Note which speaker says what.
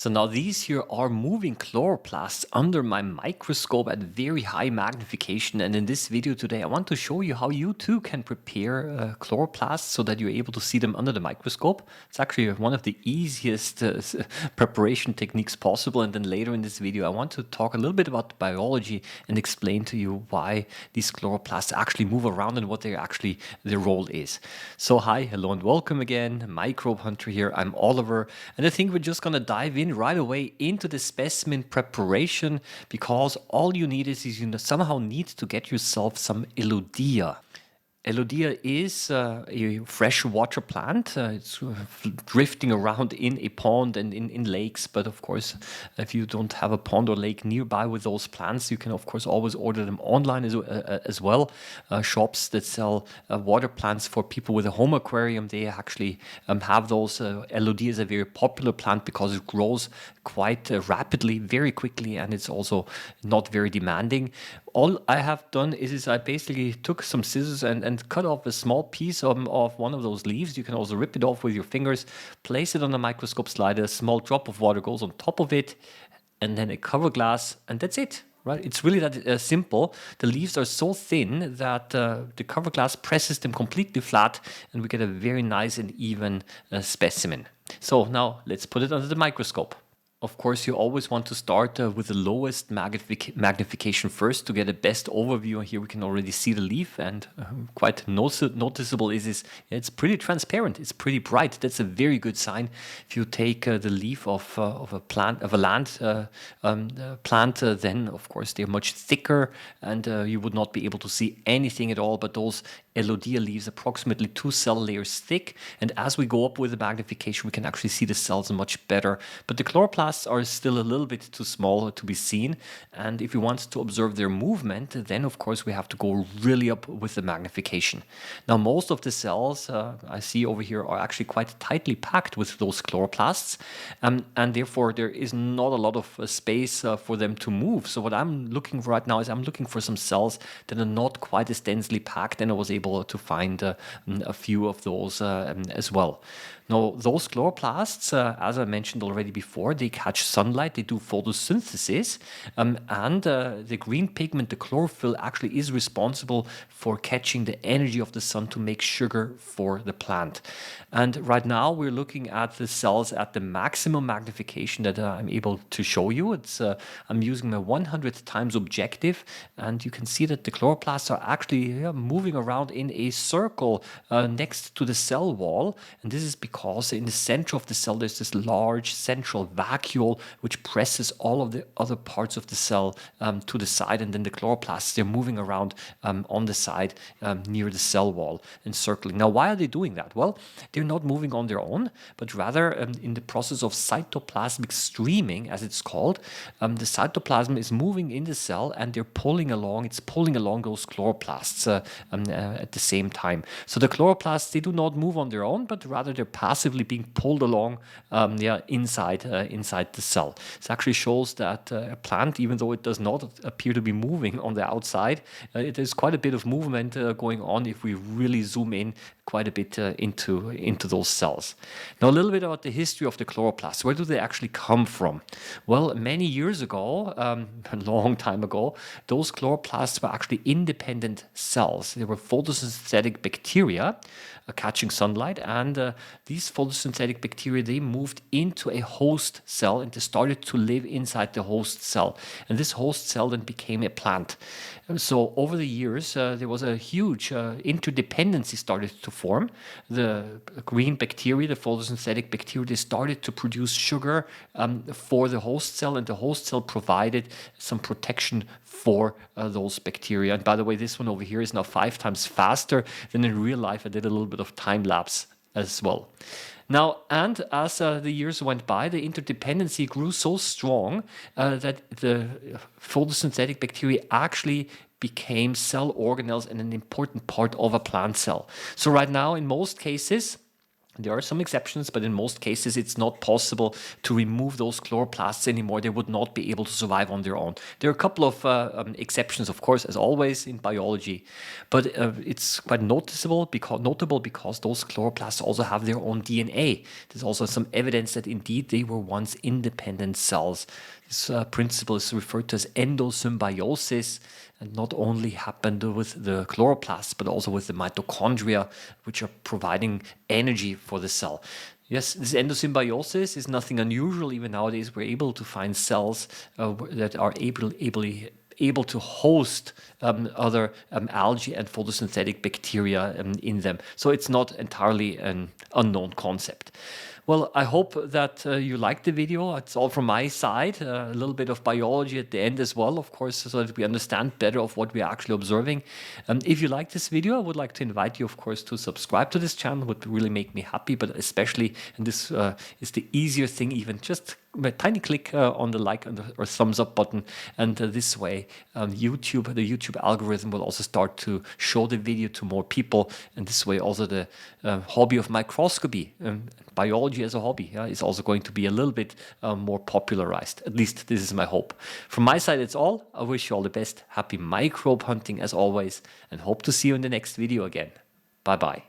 Speaker 1: So now these here are moving chloroplasts under my microscope at very high magnification, and in this video today I want to show you how you too can prepare chloroplasts so that you're able to see them under the microscope. It's actually one of the easiest preparation techniques possible, and then later in this video I want to talk a little bit about the biology and explain to you why these chloroplasts actually move around and what their role is. So hi, hello and welcome again, Microbehunter here. I'm Oliver, and I think we're just gonna dive in right away into the specimen preparation, because all you need is you somehow need to get yourself some Elodea. Elodea is a freshwater plant. It's drifting around in a pond and in lakes. But of course, if you don't have a pond or lake nearby with those plants, you can of course always order them online as well. Shops that sell water plants for people with a home aquarium, they actually have those. Elodea is a very popular plant because it grows quite rapidly, very quickly, and it's also not very demanding. All I have done is I basically took some scissors and cut off a small piece of one of those leaves. You can also rip it off with your fingers, place it on a microscope slider, a small drop of water goes on top of it, and then a cover glass, and that's it. Right? It's really that simple. The leaves are so thin that the cover glass presses them completely flat, and we get a very nice and even specimen. So now let's put it under the microscope. Of course, you always want to start with the lowest magnification first to get a best overview. Here we can already see the leaf, and quite noticeable is it's pretty transparent. It's pretty bright. That's a very good sign. If you take the leaf of a plant, of a land plant, then of course they're much thicker, and you would not be able to see anything at all. But those Elodea leaves approximately 2 cell layers thick, and as we go up with the magnification, we can actually see the cells much better. But the chloroplasts are still a little bit too small to be seen, and if we want to observe their movement, then of course we have to go really up with the magnification. Now most of the cells I see over here are actually quite tightly packed with those chloroplasts, and therefore there is not a lot of space for them to move. So what I'm looking for right now is I'm looking for some cells that are not quite as densely packed, and I was able to find a few of those as well. Now, those chloroplasts, as I mentioned already before, they catch sunlight, they do photosynthesis, and the green pigment, the chlorophyll, actually is responsible for catching the energy of the sun to make sugar for the plant. And right now we're looking at the cells at the maximum magnification that I'm able to show you. I'm using my 100 times objective, and you can see that the chloroplasts are actually moving around in a circle next to the cell wall, and this is because in the center of the cell there's this large central vacuole which presses all of the other parts of the cell to the side, and then the chloroplasts, they're moving around on the side near the cell wall and circling. Now, why are they doing that? Well, they're not moving on their own, but rather in the process of cytoplasmic streaming, as it's called. The cytoplasm is moving in the cell, and it's pulling along those chloroplasts at the same time. So the chloroplasts, they do not move on their own, but rather they're passively being pulled along inside the cell. This actually shows that a plant, even though it does not appear to be moving on the outside, there's quite a bit of movement going on if we really zoom in quite a bit into those cells. Now, a little bit about the history of the chloroplasts. Where do they actually come from? Well, many years ago, a long time ago, those chloroplasts were actually independent cells. They were photosynthetic bacteria catching sunlight, and these photosynthetic bacteria, they moved into a host cell, and they started to live inside the host cell. And this host cell then became a plant. So over the years, there was a huge interdependency started to form. The green bacteria, the photosynthetic bacteria, they started to produce sugar for the host cell, and the host cell provided some protection for those bacteria. And by the way, this one over here is now 5 times faster than in real life. I did a little bit of time lapse as well. Now, and as the years went by, the interdependency grew so strong that the photosynthetic bacteria actually became cell organelles and an important part of a plant cell. So right now, in most cases, There are some exceptions, but in most cases it's not possible to remove those chloroplasts anymore. They would not be able to survive on their own. There are a couple of exceptions, of course, as always in biology, but it's quite notable because those chloroplasts also have their own DNA. There's also some evidence that indeed they were once independent cells. This principle is referred to as endosymbiosis, and not only happened with the chloroplasts, but also with the mitochondria, which are providing energy for the cell. Yes, this endosymbiosis is nothing unusual. Even nowadays, we're able to find cells that are able to host other algae and photosynthetic bacteria in them. So it's not entirely an unknown concept. Well, I hope that you liked the video. It's all from my side, a little bit of biology at the end as well, of course, so that we understand better of what we're actually observing. If you like this video, I would like to invite you, of course, to subscribe to this channel. It would really make me happy, but especially, and this is the easier thing even, just a tiny click on the like or thumbs up button, and this way the YouTube algorithm will also start to show the video to more people, and this way also the hobby of microscopy, biology as a hobby, is also going to be a little bit more popularized. At least this is my hope. From my side, it's all. I wish you all the best. Happy microbe hunting as always, and hope to see you in the next video again. Bye bye.